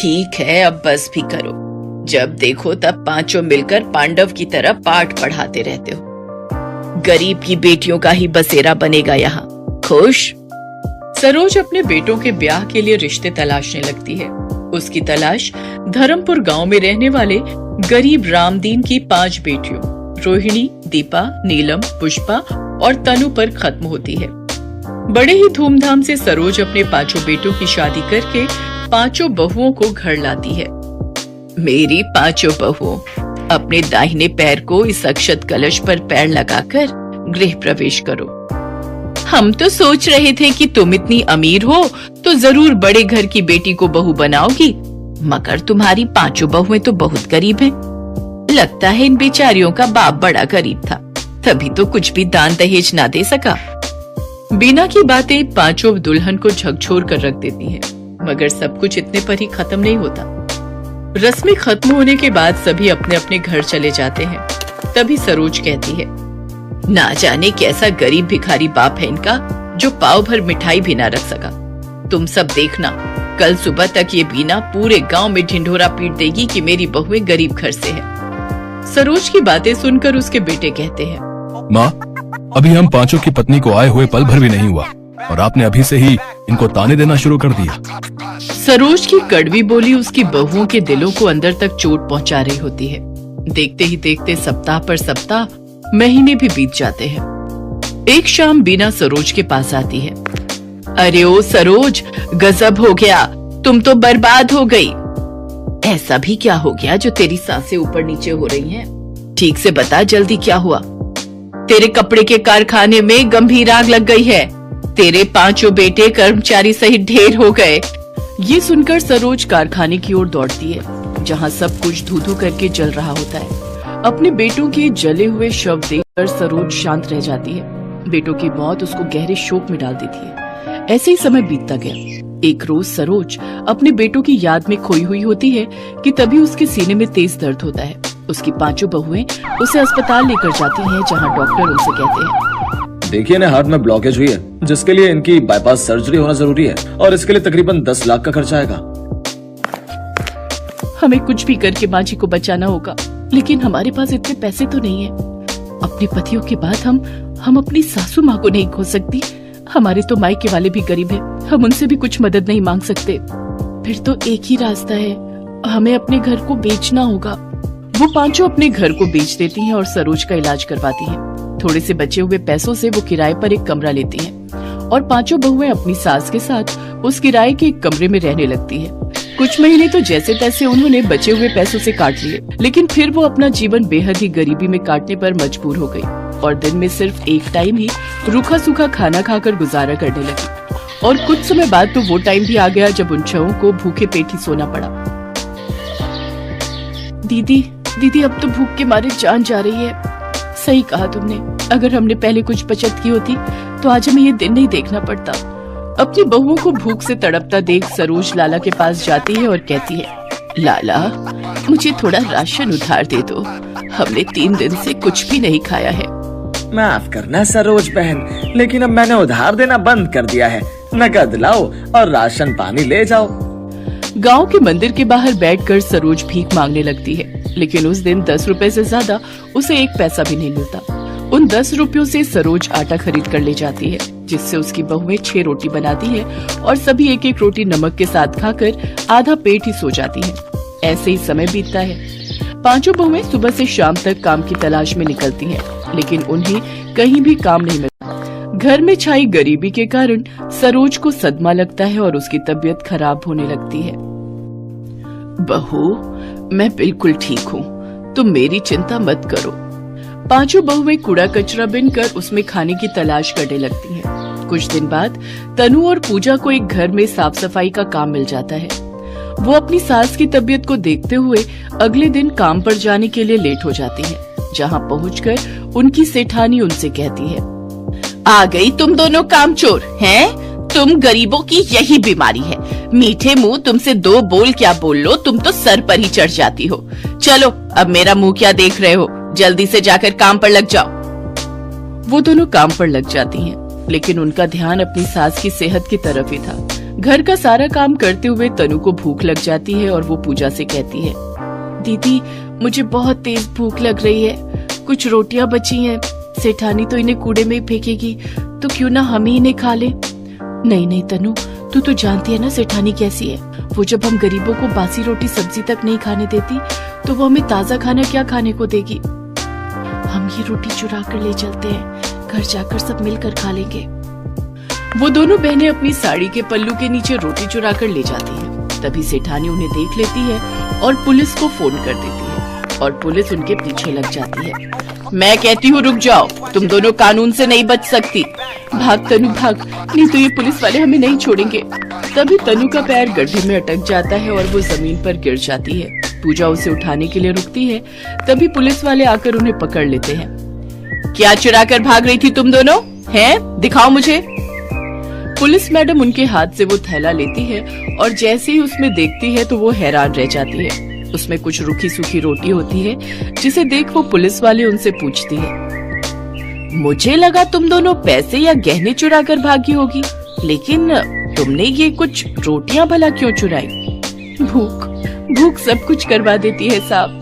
ठीक है, अब बस भी करो। जब देखो तब पांचों मिलकर पांडव की तरह पाठ पढ़ाते रहते हो। गरीब की बेटियों का ही बसेरा बनेगा यहाँ। खुश? सरोज अपने बेटों के ब्याह के लिए रिश्ते तलाशने लगती है। उसकी तलाश धर्मपुर गांव में रहने वाले गरीब रामदीन की 5 बेटियों रोहिणी, दीपा, नीलम, पुष्पा और तनु पर खत्म होती है। बड़े ही धूमधाम से सरोज अपने 5 बेटों की शादी करके 5 बहुओं को घर लाती है। मेरी 5 बहुओं, अपने दाहिने पैर को इस अक्षत कलश पर पैर लगाकर गृह प्रवेश करो। हम तो सोच रहे थे कि तुम इतनी अमीर हो तो जरूर बड़े घर की बेटी को बहू बनाओगी, मगर तुम्हारी 5 बहुएं तो बहुत गरीब हैं। लगता है इन बेचारियों का बाप बड़ा गरीब था, तभी तो कुछ भी दान दहेज ना दे सका। बीना की बातें 5 दुल्हन को झकझोर कर रख देती हैं, मगर सब कुछ इतने पर ही खत्म नहीं होता। रस्में खत्म होने के बाद सभी अपने अपने घर चले जाते हैं। तभी सरोज कहती है, ना जाने कैसा गरीब भिखारी बाप है इनका, जो पाव भर मिठाई भी ना रख सका। तुम सब देखना, कल सुबह तक ये बीना पूरे गांव में ढिंढोरा पीट देगी कि मेरी बहुएं गरीब घर से है। सरोज की बातें सुनकर उसके बेटे कहते हैं, माँ, अभी हम 5 की पत्नी को आए हुए पल भर भी नहीं हुआ और आपने अभी से ही इनको ताने देना शुरू कर दिया। सरोज की कड़वी बोली उसकी बहुओं के दिलों को अंदर तक चोट पहुंचा रही होती है। देखते ही देखते सप्ताह पर सप्ताह, महीने भी बीत जाते हैं। एक शाम बीना सरोज के पास आती है। अरे ओ सरोज, गजब हो गया, तुम तो बर्बाद हो गई। ऐसा भी क्या हो गया जो तेरी सांसें ऊपर नीचे हो रही हैं? ठीक से बता, जल्दी क्या हुआ? तेरे कपड़े के कारखाने में गंभीर आग लग गई है। तेरे 5 बेटे कर्मचारी सहित ढेर हो गए। ये सुनकर सरोज कारखाने की ओर दौड़ती है, जहाँ सब कुछ धू धू करके जल रहा होता है। अपने बेटों के जले हुए शव देखकर सरोज शांत रह जाती है। बेटों की मौत उसको गहरे शोक में डाल देती है। ऐसे ही समय बीतता गया। एक रोज सरोज अपने बेटों की याद में खोई हुई होती है कि तभी उसके सीने में तेज दर्द होता है। उसकी 5 बहुएं उसे अस्पताल लेकर जाती हैं, जहां डॉक्टर उनसे कहते हैं, देखिए ना, हार्ट में ब्लॉकेज हुई है, जिसके लिए इनकी बाईपास सर्जरी होना जरूरी है और इसके लिए तकरीबन 10 लाख का खर्चा आएगा। हमें कुछ भी करके माँ जी को बचाना होगा, लेकिन हमारे पास इतने पैसे तो नहीं है। अपने पतियों के बाद हम अपनी सासू माँ को नहीं खो सकती। हमारे तो मायके वाले भी गरीब हैं, हम उनसे भी कुछ मदद नहीं मांग सकते। फिर तो एक ही रास्ता है, हमें अपने घर को बेचना होगा। वो 5 अपने घर को बेच देती हैं और सरोज का इलाज करवाती हैं। थोड़े से बचे हुए पैसों से वो किराए पर एक कमरा लेती हैं और 5 बहुएं अपनी सास के साथ उस किराए के एक कमरे में रहने लगती है। कुछ महीने तो जैसे तैसे उन्होंने बचे हुए पैसों से काट लिए, लेकिन फिर वो अपना जीवन बेहद ही गरीबी में काटने पर मजबूर हो गई और दिन में सिर्फ एक टाइम ही रूखा सूखा खाना खाकर गुजारा करने लगी। और कुछ समय बाद तो वो टाइम भी आ गया जब उन 6 को भूखे पेट ही सोना पड़ा। दीदी अब तो भूख के मारे जान जा रही है। सही कहा तुमने, अगर हमने पहले कुछ बचत की होती तो आज हमें ये दिन नहीं देखना पड़ता। अपनी बहुओं को भूख से तड़पता देख सरोज लाला के पास जाती है और कहती है, लाला, मुझे थोड़ा राशन उधार दे दो, हमने 3 दिन से कुछ भी नहीं खाया है। माफ करना सरोज बहन, लेकिन अब मैंने उधार देना बंद कर दिया है। नकद लाओ और राशन पानी ले जाओ। गांव के मंदिर के बाहर बैठकर सरोज भीख मांगने लगती है, लेकिन उस दिन 10 रुपए से ज्यादा उसे 1 पैसा भी नहीं मिलता। उन 10 रुपयों से सरोज आटा खरीद कर ले जाती है, जिससे उसकी बहुएं 6 रोटी बनाती है और सभी 1-1 रोटी नमक के साथ खाकर आधा पेट ही सो जाती हैं। ऐसे ही समय बीतता है। 5 बहुएं सुबह से शाम तक काम की तलाश में निकलती हैं, लेकिन उन्हें कहीं भी काम नहीं मिलता। घर में छाई गरीबी के कारण सरोज को सदमा लगता है और उसकी तबीयत खराब होने लगती है। बहू, मैं बिल्कुल ठीक हूँ, तुम मेरी चिंता मत करो। 5 बहुएं कूड़ा कचरा बिनकर उसमें खाने की तलाश करने लगती हैं। कुछ दिन बाद तनु और पूजा को एक घर में साफ सफाई का काम मिल जाता है। वो अपनी सास की तबीयत को देखते हुए अगले दिन काम पर जाने के लिए लेट हो जाती हैं। जहाँ पहुँचकर उनकी सेठानी उनसे कहती है, आ गई तुम दोनों कामचोर हैं? तुम गरीबों की यही बीमारी है, मीठे मुंह तुमसे 2 बोल क्या बोल लो, तुम तो सर पर ही चढ़ जाती हो। चलो, अब मेरा मुंह क्या देख रहे हो, जल्दी से जाकर काम पर लग जाओ। वो दोनों काम पर लग जाती हैं, लेकिन उनका ध्यान अपनी सास की सेहत की तरफ ही था। घर का सारा काम करते हुए तनु को भूख लग जाती है और वो पूजा से कहती है, दीदी मुझे बहुत तेज भूख लग रही है, कुछ रोटियां बची हैं, सेठानी तो इन्हें कूड़े में ही फेंकेगी, तो क्यों ना हम ही इन्हें खा ले। नहीं नहीं तनु, तू तो जानती है ना सेठानी कैसी है, वो जब हम गरीबों को बासी रोटी सब्जी तक नहीं खाने देती तो वो हमें ताजा खाना क्या खाने को देगी। हम ये रोटी चुरा कर ले चलते हैं, घर जाकर सब मिलकर खा लेंगे। वो दोनों बहनें अपनी साड़ी के पल्लू के नीचे रोटी चुरा कर ले जाती हैं। तभी सेठानी उन्हें देख लेती है और पुलिस को फोन कर देती है और पुलिस उनके पीछे लग जाती है। मैं कहती हूँ रुक जाओ, तुम दोनों कानून से नहीं बच सकती। भाग तनु भाग, नहीं तो ये पुलिस वाले हमें नहीं छोड़ेंगे। तभी तनु का पैर गड्ढे में अटक जाता है और वो जमीन पर गिर जाती है। पूजा उसे उठाने के लिए रुकती है, तभी पुलिस वाले आकर उन्हें पकड़ लेते हैं। क्या चुरा कर भाग रही थी तुम दोनों? हैं? दिखाओ मुझे। पुलिस मैडम उनके हाथ से वो थैला लेती है और जैसे ही उसमें देखती है तो वो हैरान रह जाती है। उसमें कुछ रूखी सूखी रोटी होती है, जिसे देख वो पुलिस वाले उनसे पूछती है, मुझे लगा तुम दोनों पैसे या गहने चुरा कर भागी होगी, लेकिन तुमने ये कुछ रोटियां भला क्यों चुराई? भूख भूख सब कुछ करवा देती है साहब।